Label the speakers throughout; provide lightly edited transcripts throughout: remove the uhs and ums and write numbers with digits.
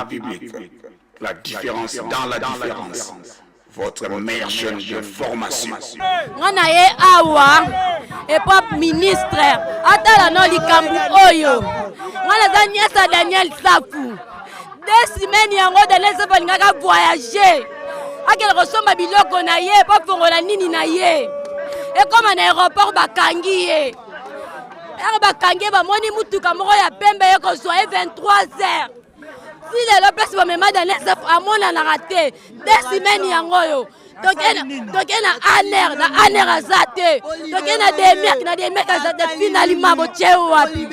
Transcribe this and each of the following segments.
Speaker 1: du public. La différence dans la différence. Votre meilleure chaîne de formation.
Speaker 2: On a eu awa et pas ministre. Atala no likambu oyo. On a Daniel Daniel Safu. 2 semaines yango de laisser balingaka voyager. Akele kosomba biloko na ye pas fongola nini na ye. Et comme en aéroport bakangi ye. Bakangi ba moni mutuka moko ya pembe ye ko so 23h. Si les place va me mettre dans les à mon raté 2 semaines yango donc na aner azate donc na des mecs azate finalement bocheo wapi 2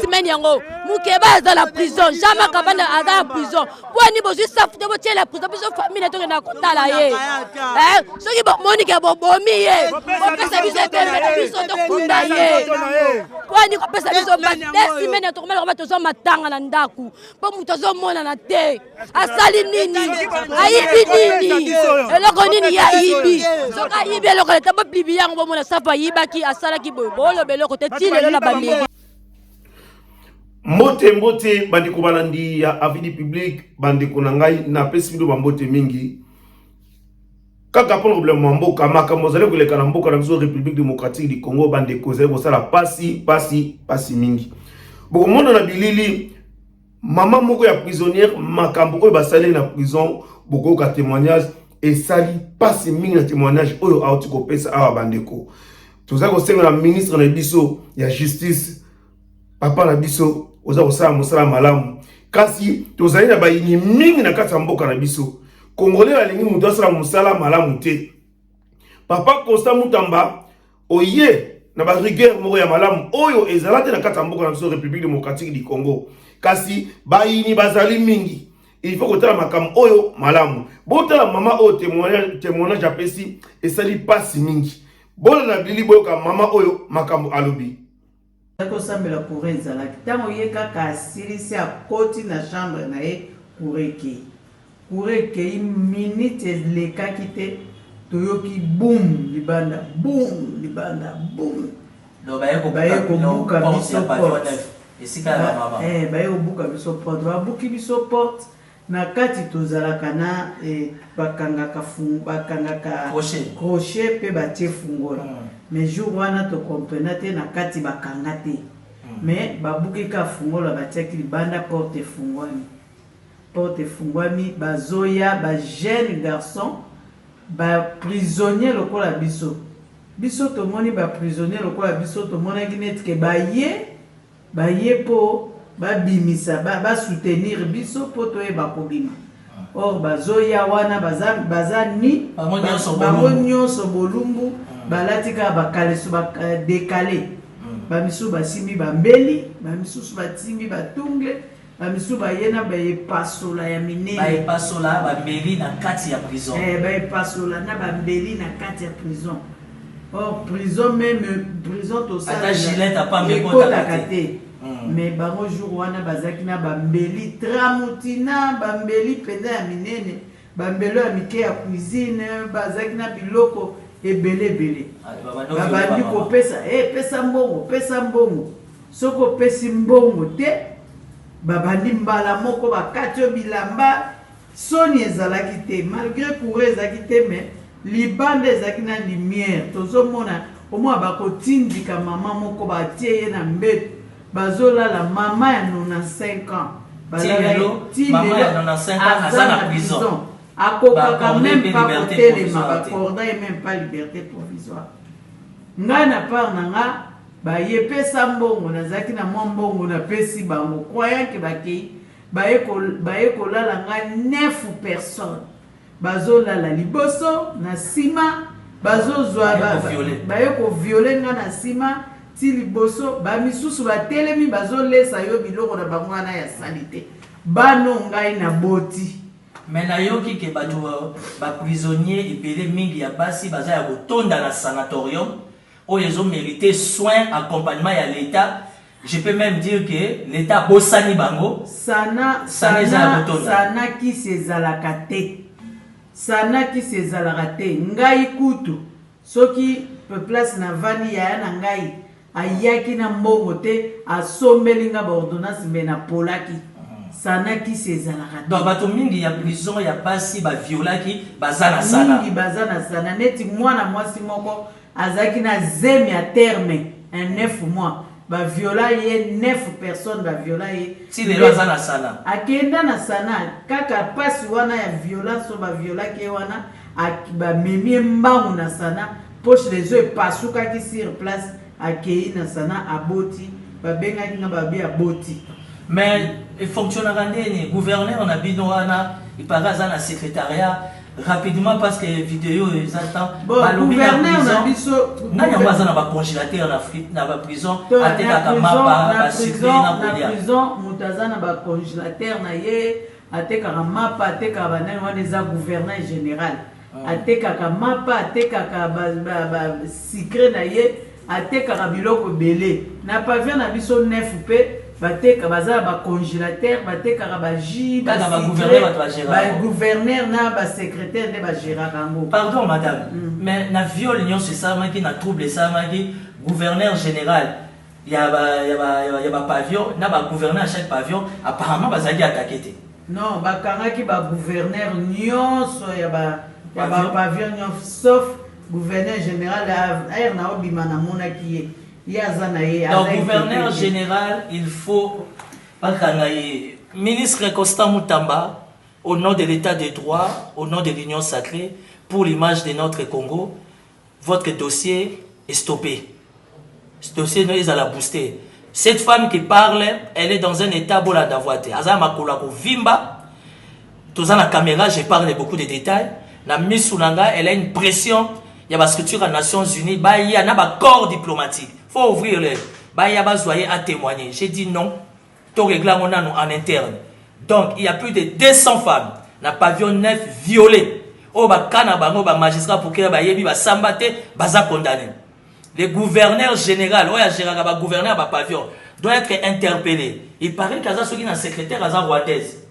Speaker 2: semaines yango mukeba dans la prison jamais kabana dans la prison pour ni bozu safute bochela la prison biso famille to na kotala ye soki bo monika bo bomi ye bo pesa biso biso to kunda ye pour ni ko pesa biso 2 semaines to komela ko to matanga na ndaku po muto zo mona na te asali nini ayibi nini eloko nini ya yibi soka yibi eloko ta bo plibi yango bo mona safa yibaki asala ki bo lo beloko te tile na bameli
Speaker 3: Mbote bandiko balandi ya avidi public bandiko na ngai na pesi bido bambote mingi kaka problème mboka makambo zale koleka na mboka na biso République démocratique du Congo bandiko zale kosala pasi mingi boko mona na bilili mama moko ya prisonnière makambo oyo basali na prison boko ka témoignage et sali pasi mingi na témoignage oyo auti ko pesa awa bandeko toza ko senga na ministre na biso ya justice papa na biso oza kosala mosala malamu kasi tozali na bayini mingi na kati ya mboka na biso congolais balingi mutu asala mosala malamu te papa Constant Mutamba oye na ba rigueur moko ya malamu oyo ezala te na kati ya mboka na biso République démocratique du Congo kasi bayini bazali mingi il faut kotala makambo oyo malamu botala mama oyo témoignage apesi esali pasi mingi bona na bili boyoka mama oyo makambo alobi
Speaker 4: kosambela courant ezalaki ntango ye kaka asilisi akoti na chambre na ye courant ekei minute elekaki te toyoki boum libanda baye kobuka biso porte baye kobuka biso porte babuki biso porte na kati tozalaka na bakangaka crochet pe batie fungola mais jour wana to comprendre te na kati bakanga te mais babuki ka fungola batiaki libanda porte fungwami bazoya ba jeune garçon ba prisonnier lokola biso tomoni ba prisonnier lokola biso tomonaki neti ke baye po babimisa ba soutenir biso po toyeba kobima or bazoya wana baza ni bango nyonso bolumbu balatika bakaleso bakadekale bamisu basimbi bambeli bamisusu batimbi batungle bamisu bayena bayepasola ya minene
Speaker 5: bayepasola bambeli na kati ya prison
Speaker 4: bayepasola na bambeli na kati ya prison or prison même prison tosala ekotaka te mais bango jour wana bazaki na bambeli tramutina bambeli penda ya minene bambelo ya mike ya cuisine bazaki na biloko ebele babandi kopesa pesa mbongo soko pesi mbongo te babandi mbala moko bakati bilamba soni ezalaki te malgré courant ezalaki te mais libanda ezalaki na lumière tozomona omwa bakotindika mama moko batie ye na mbeto bazolala mama ya 95 ans
Speaker 5: mama ya 95 ans aza na prison
Speaker 4: akokaka même pas kotelema bacorda ye même pas liberté provisoire ngai na part na nga bayepesa mbongo nazalaki na mwa mbongo napesi bango croyant ke bakei baye kolala nga 9 personnes bazolala liboso na nsima bazozwa baye koviole nga na nsima ti liboso bamisusu batelemi bazolesa yo biloko na bango wana ya salite bano ngai na boti
Speaker 5: mais nayoki ke bato baprisonnier ebele mingi ya basi baza ya kotonda na sanatorium oyo ezomérite soin accompagnement ya l'état je peux même dire que l'état bosani bango
Speaker 4: sana kisi ezalaka te ngai kutu soki place na vani ya na ngai ayaki na mbongo te asombeli nga baordonnance me na polaki sana qui s'ezalaka.
Speaker 5: Donc bato mingi ya prison ya basi ba violaki bazana sana.
Speaker 4: Mingi bazana sana neti mwana mwasi moko azaki na zemi à terme un 9 mois. Ba viola ye 9 personnes ba viola ye.
Speaker 5: Si les lois zana sana.
Speaker 4: Akenda na sana kaka pasi wana ya violence so ba viola ke wana ba memi mbangu na sana poche les yeux pasuka ki sur place akei na sana aboti ba benga ki na ba bi aboti.
Speaker 5: Mais il fonctionne à le gouverneur on a binoana il paraît dans le secrétariat rapidement parce que les vidéos ils attendent
Speaker 4: bon gouverneur on a biso
Speaker 5: nani ambaza na ba congélateur en Afrique na ba prison ateka kamapa ba sucré na kolia
Speaker 4: prison mutaza na ba congélateur na ye ateka kamapa ateka banani wana za gouverneur général ateka kamapa ateka ka ba sucré na ye ateka ka biloko belé na pavillon na biso 9 pe bateka bazala ba congélateur bateka ba jus ba gouverneur na ba secrétaire de ba gérarango.
Speaker 5: Pardon madame mais na viol nyon c'est ça qui na trouble ça qui gouverneur général il y a ba pavillon na ba gouverneur à chaque pavillon apparemment bazali attaqué.
Speaker 4: Non ba kangaki ba gouverneur nyon so ya ba pavillon nyon sauf gouverneur général air na obima na mona qui
Speaker 5: donc gouverneur général il faut ministre Constant Moutamba au nom de l'état de droit au nom de l'union sacrée pour l'image de notre Congo votre dossier est stoppé ce dossier nous à la booster cette femme qui parle elle est dans un état bola d'avoiter azama makola ko vimba tous la caméra je parle beaucoup de détails na misunanga elle a une pression il y a la structure des Nations Unies bah il y a un corps diplomatique faut ouvrir les bah il y a besoin à témoigner j'ai dit non tout régler on a nous en interne donc il y a plus de 200 femmes na pavillon 9 violées oh bah kana bango bah magistrat pour que bah yebi bah sambate bah za condamné le gouverneur général oh ya gérard bah gouverneur bah pavillon doit être interpellé il paraît qu'aza ceux qui na secrétaire aza rwandaise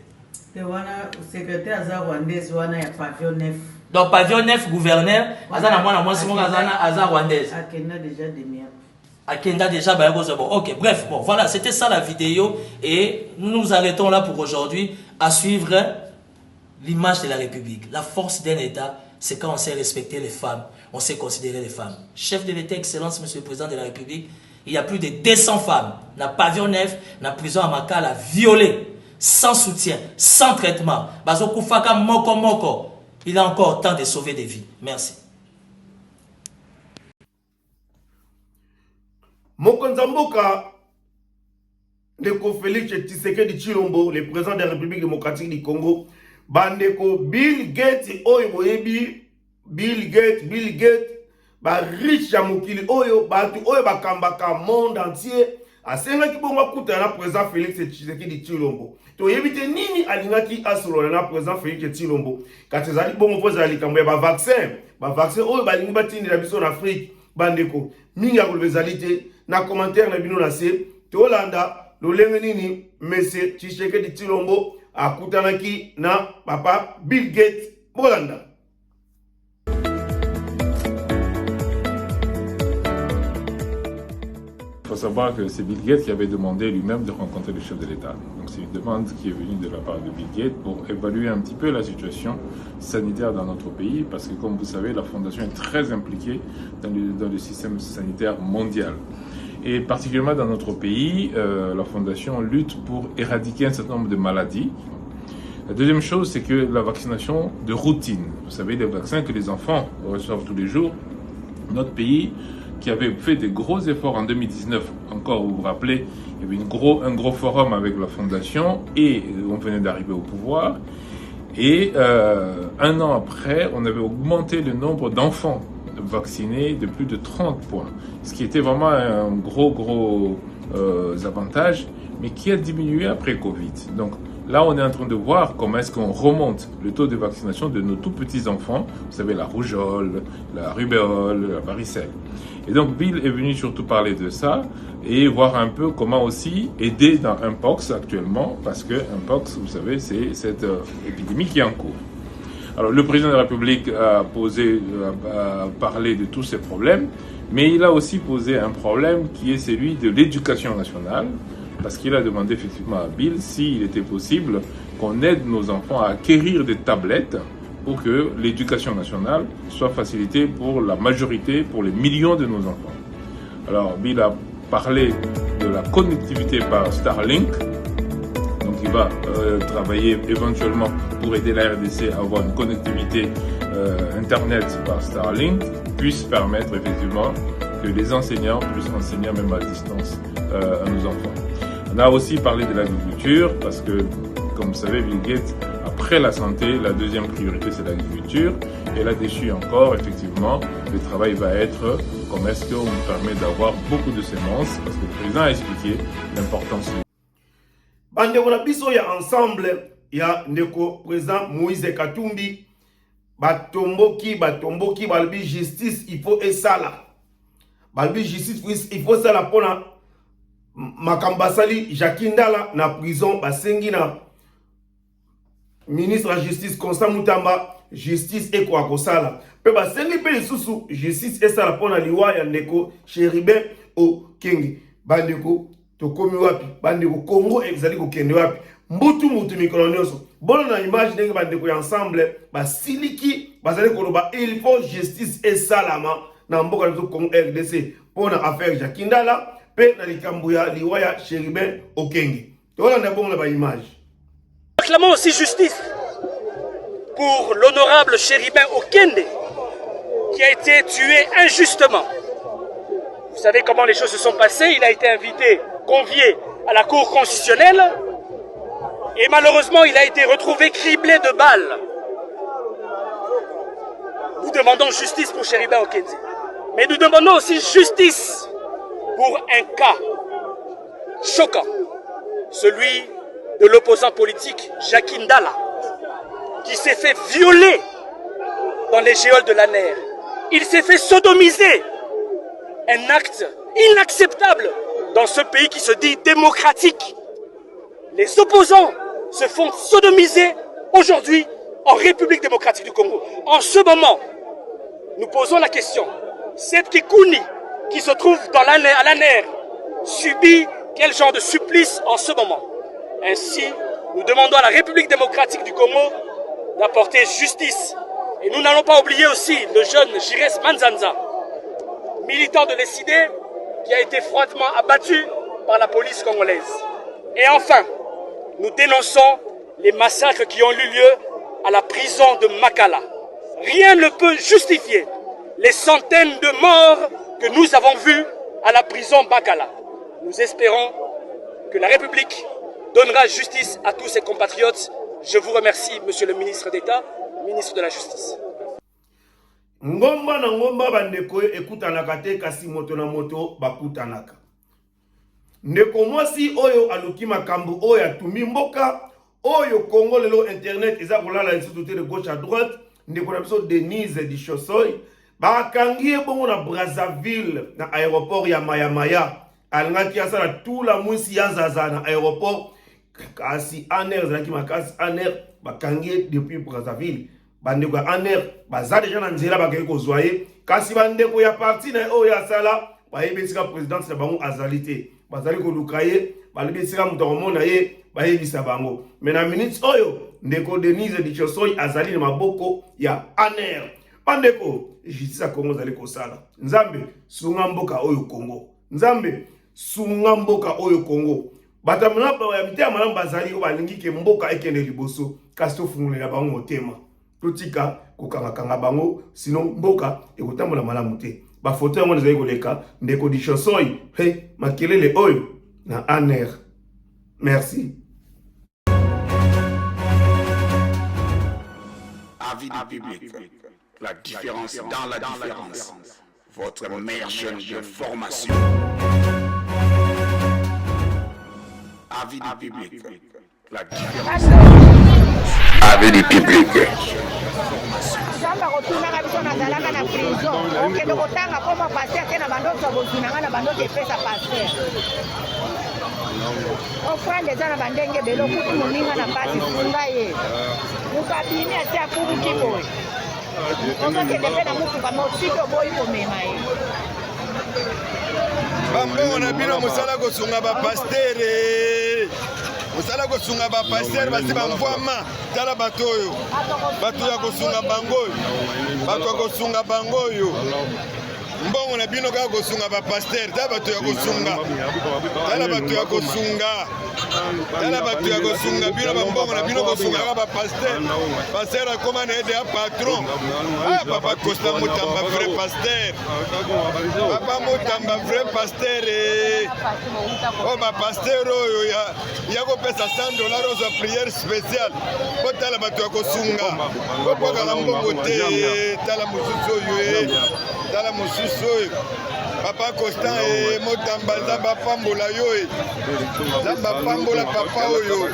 Speaker 4: te wana secrétaire aza rwandaise wana ya pavillon 9
Speaker 5: donc pavillon 9 gouverneur aza na mwana mwasi moko aza rwandaise
Speaker 4: akenda déjà demi
Speaker 5: Akenda déjà bah bon. Ok bref bon voilà c'était ça la vidéo et nous nous arrêtons là pour aujourd'hui à suivre l'image de la République. La force d'un État c'est quand on sait respecter les femmes, on sait considérer les femmes. Chef de l'État excellence monsieur le président de la République, il y a plus de 200 femmes na pavillon 9 na prison à Makala violées sans soutien, sans traitement. Bazo kufaka moko. Il a encore temps de sauver des vies. Merci.
Speaker 3: Mokonza Mboka Ndeko Félix Tshisekedi Tshilombo, le président de la République démocratique du Congo, bandeko Bill Gates oyo boyebi Bill Gates ba riche ya mokili oyo batu oyo bakambaka monde entier asenga ki bongo kuta na président Félix Tshisekedi Tshilombo to yebite nini alingaki asolo na président Félix Tshilombo katezali bongo poza likambo ya ba vaccin oyo balingi batindi na biso na Afrique bandeko mingi ya kolobezalite na commentaire na bino na se tolanda lolenge nini monsieur Tshisekedi Tshilombo akutanaki na papa Bill Gates bolanda.
Speaker 6: Il faut savoir que c'est Bill Gates qui avait demandé lui-même de rencontrer le chef de l'État. Donc c'est une demande qui est venue de la part de Bill Gates pour évaluer un petit peu la situation sanitaire dans notre pays, parce que comme vous savez, la Fondation est très impliquée dans le système sanitaire mondial. Et particulièrement dans notre pays, la Fondation lutte pour éradiquer un certain nombre de maladies. La deuxième chose, c'est que la vaccination de routine, vous savez, les vaccins que les enfants reçoivent tous les jours, notre pays qui avait fait des gros efforts en 2019, encore vous vous rappelez, il y avait un gros forum avec la Fondation et on venait d'arriver au pouvoir. Et un an après, on avait augmenté le nombre d'enfants vaccinés de plus de 30 points, ce qui était vraiment un gros avantage, mais qui a diminué après Covid. Donc là, on est en train de voir comment est-ce qu'on remonte le taux de vaccination de nos tout petits enfants, vous savez, la rougeole, la rubéole, la varicelle. Et donc Bill est venu surtout parler de ça et voir un peu comment aussi aider dans Mpox actuellement, parce que Mpox, vous savez, c'est cette épidémie qui est en cours. Alors le président de la République a parlé de tous ces problèmes, mais il a aussi posé un problème qui est celui de l'éducation nationale, parce qu'il a demandé effectivement à Bill s'il était possible qu'on aide nos enfants à acquérir des tablettes pour que l'éducation nationale soit facilitée pour la majorité, pour les millions de nos enfants. Alors Bill a parlé de la connectivité par Starlink. Donc il va travailler éventuellement pour aider la RDC à avoir une connectivité Internet par Starlink, puisse permettre effectivement que les enseignants puissent enseigner même à distance à nos enfants. On a aussi parlé de l'agriculture parce que, comme vous savez, Bill Gates, après la santé, la deuxième priorité c'est l'agriculture. Et là-dessus encore, effectivement, le travail va être comment est-ce qu'on nous permet d'avoir beaucoup de semences, parce que le président a expliqué l'importance.
Speaker 3: Bandeko na biso ya ensemble ya ndeko président Moïse Katumbi batomboki balbi justice il faut esala. Balbi justice il faut sala pona makambasali Jakindala na prison basengi na ministre de la justice Constant Mutamba justice eko akosala. Pe basengi pe lisusu justice esala pona liwa ya ndeko Chéribin Okengi. Bandeko tokomi wapi bandeko Congo ezali kokende wapi mutu mikolo nyonso bono na image ndenge bandeko ya ensemble basiliki bazali koloba il faut justice esalama na mboka na Congo RDC pona affaire Jakindala pe na likambo ya liwa ya Chéribin Okengi tolanda bongo na ba image.
Speaker 7: Réclamons aussi justice pour l'honorable Chéribin Okende qui a été tué injustement. Vous savez comment les choses se sont passées, il a été invité, convié à la Cour constitutionnelle et malheureusement il a été retrouvé criblé de balles. Nous demandons justice pour Chéribin Okende, mais nous demandons aussi justice pour un cas choquant, celui de l'opposant politique Jakindala, qui s'est fait violer dans les geôles de l'ANER. Il s'est fait sodomiser. Un acte inacceptable dans ce pays qui se dit démocratique. Les opposants se font sodomiser aujourd'hui en République démocratique du Congo. En ce moment, nous posons la question. Cette Kikouni qui se trouve dans à l'ANER subit quel genre de supplice en ce moment? Ainsi, nous demandons à la République démocratique du Congo d'apporter justice. Et nous n'allons pas oublier aussi le jeune Jires Manzanza, militant de l'ESID, qui a été froidement abattu par la police congolaise. Et enfin, nous dénonçons les massacres qui ont eu lieu à la prison de Makala. Rien ne peut justifier les centaines de morts que nous avons vues à la prison Makala. Nous espérons que la République donnera justice à tous ses compatriotes. Je vous remercie, Monsieur le ministre d'État, ministre de la Justice.
Speaker 3: Ngomba na ngomba bandeko ekutanaka te kasi moto na moto bakutanaka. Ndeko mwasi oyo aluki makambo oyo atumi mboka oyo Congo lelo internet eza kolala instituté de gauche à droite ndeko na biso Denise Dishosoy bakangi bongo na Brazzaville na aéroport ya Mayamaya alingaki asala tout la mwisi ya zaza na aéroport kasi aner zaki makasi aner bakangi depuis Brazzaville. Bandeko ya aner baza deja na nzela bakaki kozwa ye kasi bandeko ya parti na oyo ya sala bayebisika présidence na bango azalité bazali koluka ye balibisika moto akomona ye bayebisa bango mais na minute oyo ndeko Denise Dishosoy azali na maboko ya aner. Bandeko justice ya Congo azali kosala nzambe sunga mboka oyo Congo nzambe sunga mboka oyo Congo batamana ya mitema malamu bazali ko balingi ke mboka ekende liboso kasi tofungulela bango motema totika kokanga bango sinon mboka ekotambola malamu te ba photo yango ezali koleka ndeko Dishosoy he makelele oyo na aner. Merci.
Speaker 1: Avis du public, la différence dans la différence, votre meilleure chaîne de formation. Avis du public, la différence. Avis du public.
Speaker 8: Samba kotunanga biso nazalaka na prison okende kotanga koma paster te na bandoto ya botunanga na bandoto epesa paster ofrande eza na bandenge ebele okuti moninga na mpasi funga ye mokabimi ati akubuki boye ozokende mpe na motuka mosiki oboyi komema ye
Speaker 9: bambongo na bino mosala kosunga bapastere mosala kosunga bapastere basi bamvwama tala bato oyo bato ya kosunga bango oyo bato ya kosunga bango oyo mbongo na bino kaka kosunga bapastere tala bato ya kosunga tala bato ya kosunga tala bato ya kosunga bino bambongo na bino kosunga kaka bapastere pastere akoma na ede ya patron papa Costa Mutamba vrai pasteur papa Mutamba vrai pasteur o bapasteur oyo ya kopesa $100 oza prière spéciale po tala bato ya kosunga kopokala mbongo te tala mosusu oyo tala mosusu oyo papa Constant Mutamba nzambe apambola yo nzambe apambola papa oyo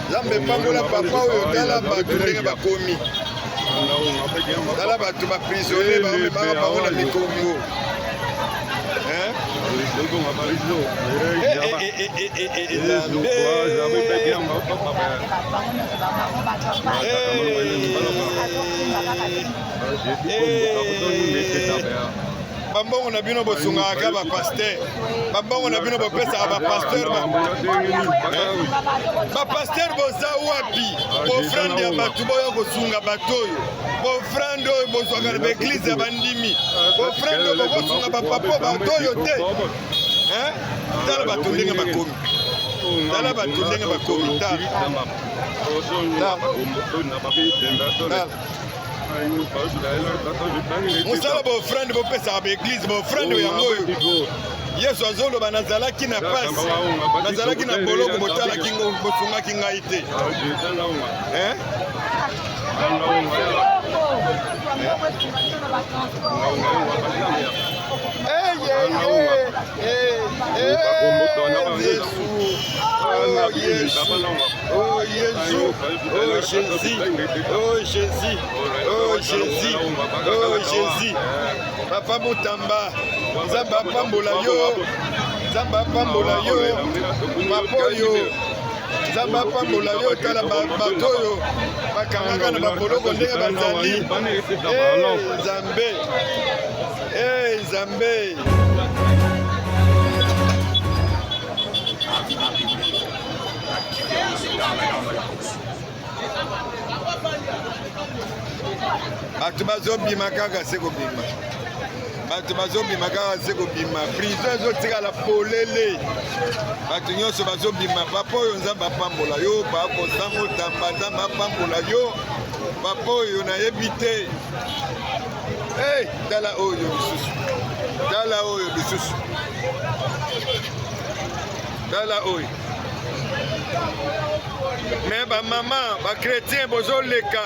Speaker 9: nzambe apambola papa oyo tala bato ndenge bakomi tala bato baprisonnier bamemaka bango na mikongo bambongo na bino bosungaka bapasteur bambongo na bino bopesaka bapasteur bapasteur boza wapi bofrande ya bato boya kosunga bato oyo bofrande oyo bozwaka na baeglize ya bandimi bofrande oyo bokosunga bapapo bato oyo te tala bato ndenge bakomi tala bato ndenge bakomi mosala bofrande bopesaka baeglize bofrande yango oyo yesu azoloba nazalaki na pasi nazalaki na boloko botalaki bosungaki ngai te Jésus, Papa Mutamba, nzambe apambola yo, nzambe apambola yo, papa oyo, nzambe apambola yo, tala bato oyo bakangaka na baboloko ndenge bazali. Nzambe, Nzambe. Bato bazobima kaka se kobima, bato bazobima kaka se kobima, prison ezotikala polele, bato nyonso bazobima. Papa oyo nzambe apambola yo, Papa Constant Mutamba nzambe apambola yo, papa oyo nayebi te. Tala oyo lisusu, tala oyo lisusu, tala oyo. Mais ba maman, ba chrétien bozoleka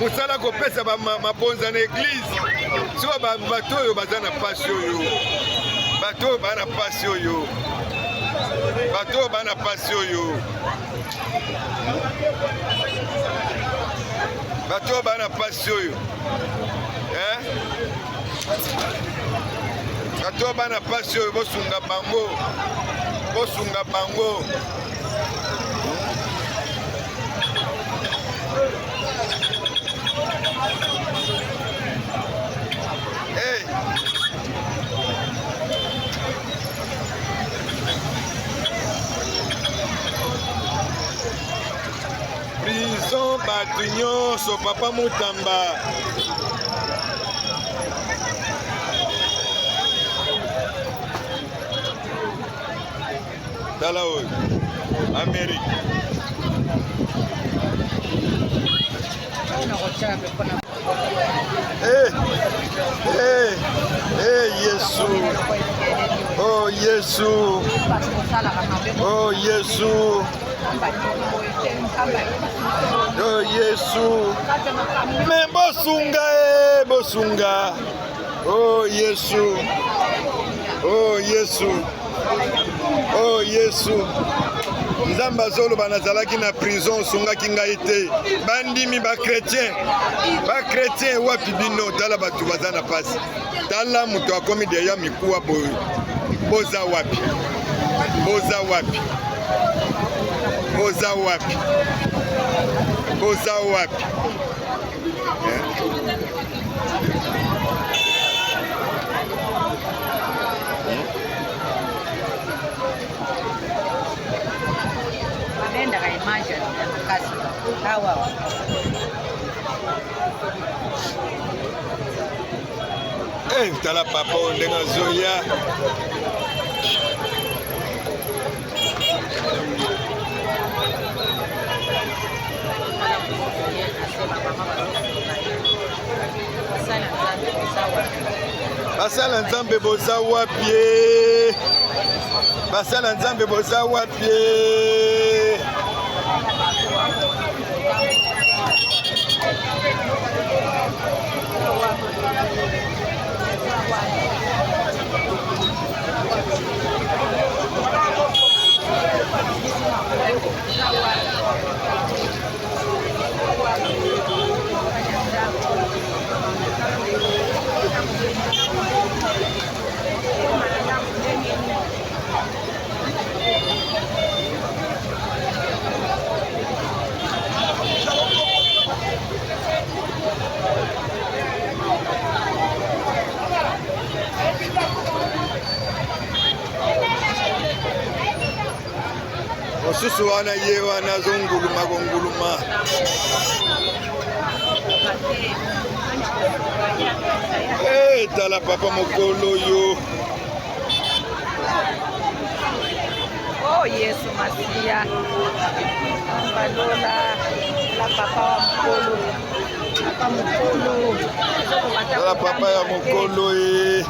Speaker 9: musala kopesa ba mabonza na église. So ba bato oyo baza na pasi oyo. Bato bana pasi oyo. Bato bana pasi oyo. Bato bana pasi oyo. Bato bana pasi oyo bosunga bango. Bosunga bango. Prison bato nyonso Papa Mutamba. Tala oyo Amérique. Yesu. Oh Yesu. Oh Yesu. Oh Yesu. Me bosunga bosunga. Oh Yesu. Oh Yesu. Oh Yesu. Nzambe azoloba nazalaki na prison osungaki ngai te. Bandimi ba chrétien wapi bino tala bato baza na pasi. Tala moto akomi deya mikuwa boyo. Boza wapi? Boza wapi? Boza wapi? Boza wapi?
Speaker 8: Babendaka image ya makasi awa.
Speaker 9: Tala papa ndenge azoya. Basala nzambe boza wapi? Basala nzambe boza wapi? Mosusu wana ye wana zonguluma gonguluma. Tala papa mokolo yo.
Speaker 8: Oh Yesu Masia. Balola la papa wa mokolo. Papa mokolo.
Speaker 9: Tala papa ya mokolo ye.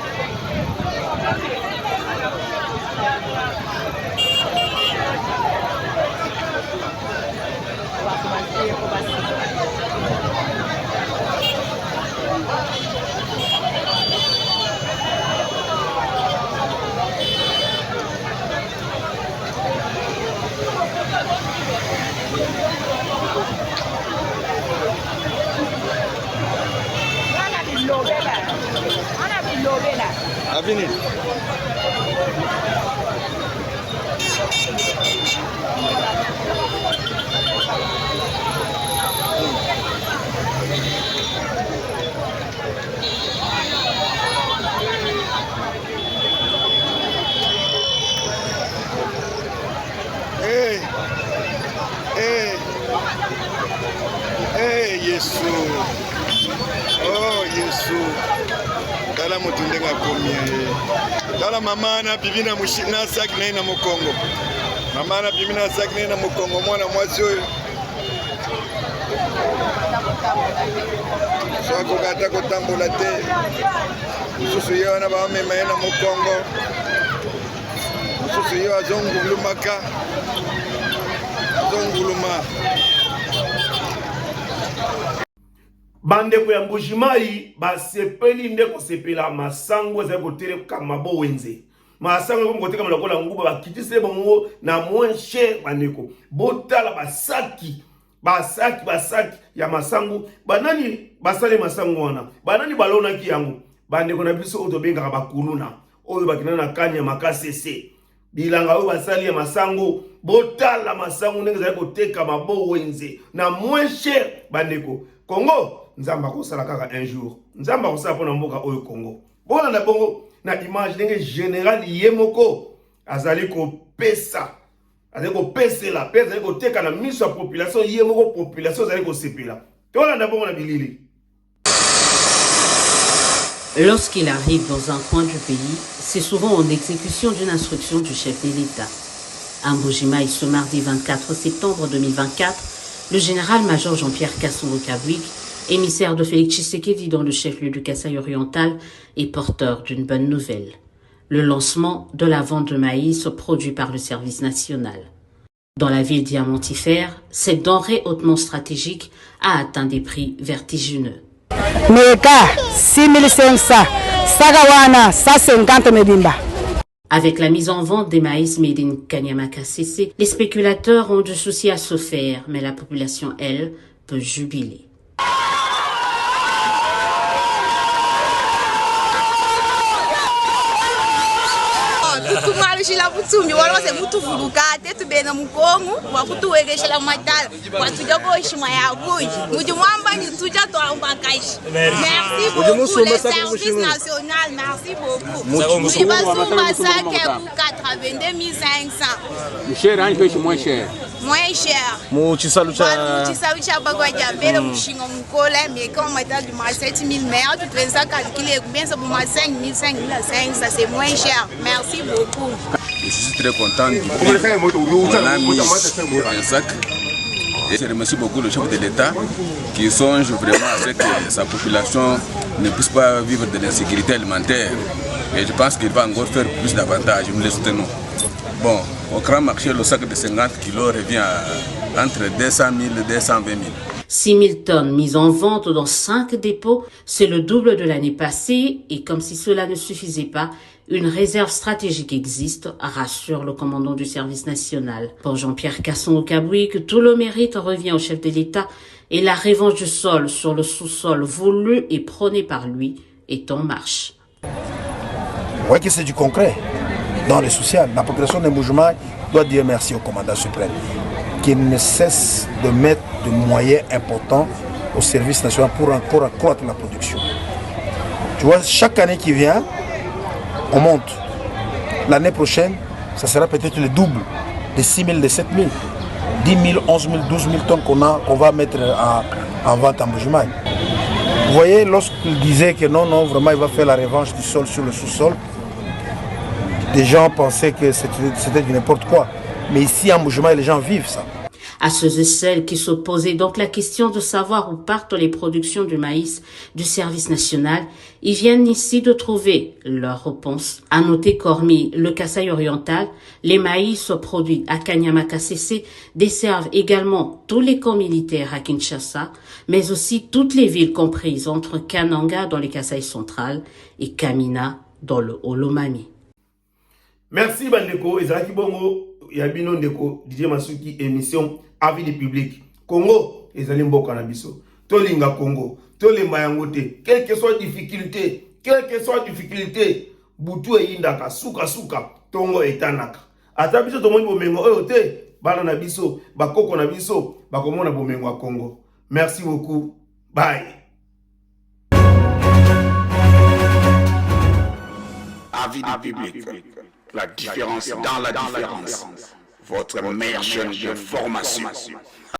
Speaker 9: Avini. Yesu. Oh Yesu. Tala mutu ndenge akomi ye. Tala mama na bibi na mushina sak na mokongo. Mama na bibi na sak na mokongo mwana mwasi oyo. Soko kata kotambola te. Mususu ye wana ba mema ye na mokongo. Mususu ye azongulumaka. Azonguluma.
Speaker 3: Bandeko ya Mbujimai basepeli nde kosepela masango za koteleka mabo wenze. Masango ko koteka malokola nguba bakitise bongo na moins cher bandeko. Botala basaki ya masango. Banani basale masango wana. Banani balona ki yango. Bandeko na biso otobenga bakuluna. Oyo bakina na kanya makasese. Bilanga oyo basali ya masango. Botala masango ndenge za koteka mabo wenze na moins cher bandeko. Congo Nzamba kosala kaka un jour. Nzamba kosala pona mboka oyo Congo. Bona na bongo na image ndenge général Yemoko azali ko pesa. Azali ko pesela, pesa ko teka na miso ya population Yemoko population azali ko sepela. Bona na bongo na bilili.
Speaker 10: Lorsqu'il arrive dans un coin du pays, c'est souvent en exécution d'une instruction du chef de l'État. À Mbujimai, ce mardi 24 septembre 2024, le général-major Jean-Pierre Kassourou-Kabouik, émissaire de Félix Tshisekedi dans le chef-lieu du Kasaï oriental, est porteur d'une bonne nouvelle. Le lancement de la vente de maïs produit par le service national. Dans la ville diamantifère, cette denrée hautement stratégique a atteint des prix vertigineux.
Speaker 11: Meka 6500, Sagawana 150 medimba.
Speaker 10: Avec la mise en vente des maïs made in Kanyamaka CC, les spéculateurs ont du souci à se faire, mais la population, elle, peut jubiler.
Speaker 12: Tout mal
Speaker 8: shila butumi wala se mutu fulukate tubena mukongo wa kutuwekeshela matala watuja ko shima ya buji muju mwamba ni tuja to ambakashi merci beaucoup le service national merci beaucoup muju basumba sake ku 82 500
Speaker 12: cher hein je suis moins cher
Speaker 8: muchi salucha bagwa jambele mushingo mukole mais comme état du marché 7000 mètres tu fais ça calculer bien ça pour moi 5000 5500 ça c'est moins cher merci beaucoup.
Speaker 13: Je suis très content du qu'on a mis pour un sac. Et je remercie beaucoup le chef de l'État qui songe vraiment à ce que sa population ne puisse pas vivre de l'insécurité alimentaire. Et je pense qu'il va encore faire plus d'avantages, nous les soutenons. Bon, au grand marché, le sac de 50 kg revient entre 200 000 et 220 000.
Speaker 10: 6 000 tonnes mises en vente dans 5 dépôts, c'est le double de l'année passée et comme si cela ne suffisait pas, une réserve stratégique existe, rassure le commandant du service national. Pour Jean-Pierre Casson-Okabouik, tout le mérite revient au chef de l'État et la revanche du sol sur le sous-sol voulu et prôné par lui est en marche.
Speaker 14: Vous voyez que c'est du concret. Dans le social, la population de Mbuji-Mayi doit dire merci au commandant suprême qui ne cesse de mettre de moyens importants au service national pour encore accroître la production. Tu vois, chaque année qui vient, on monte. L'année prochaine, ça sera peut-être le double de 6 000, de 7 000, 10 000, 11 000, 12 000 tonnes qu'on va mettre en vente en Mbuji-Mayi. Vous voyez, lorsqu'il disait que non, vraiment, il va faire la revanche du sol sur le sous-sol, des gens pensaient que c'était du n'importe quoi. Mais ici, en Mbuji-Mayi, les gens vivent ça.
Speaker 10: À ceux et celles qui se posaient donc la question de savoir où partent les productions du maïs du service national, ils viennent ici de trouver leur réponse. À noter qu'hormis le Kasaï oriental, les maïs produits à Kanyama-Kasese desservent également tous les camps militaires à Kinshasa, mais aussi toutes les villes comprises entre Kananga dans le Kasaï central et Kamina dans le Olomami.
Speaker 3: Merci Bandeko, Ezaki Bongo, Yabino Ndeko, Didier Masuki, émission Avis du public. Congo, Ezali Mboka Nabiso. Tolinga Congo, Tolemba Yangote, quelle que soit difficulté, Boutou et Indaka, Souka, Tongo et Tanaka. Atabiso Tomo Bomengo, Oyote, Bana Nabiso, Bakoko Nabiso, Bakomona Bomengo à Congo. Merci beaucoup. Bye.
Speaker 1: Avis du public. La différence dans la différence. Votre meilleure chaîne d'information.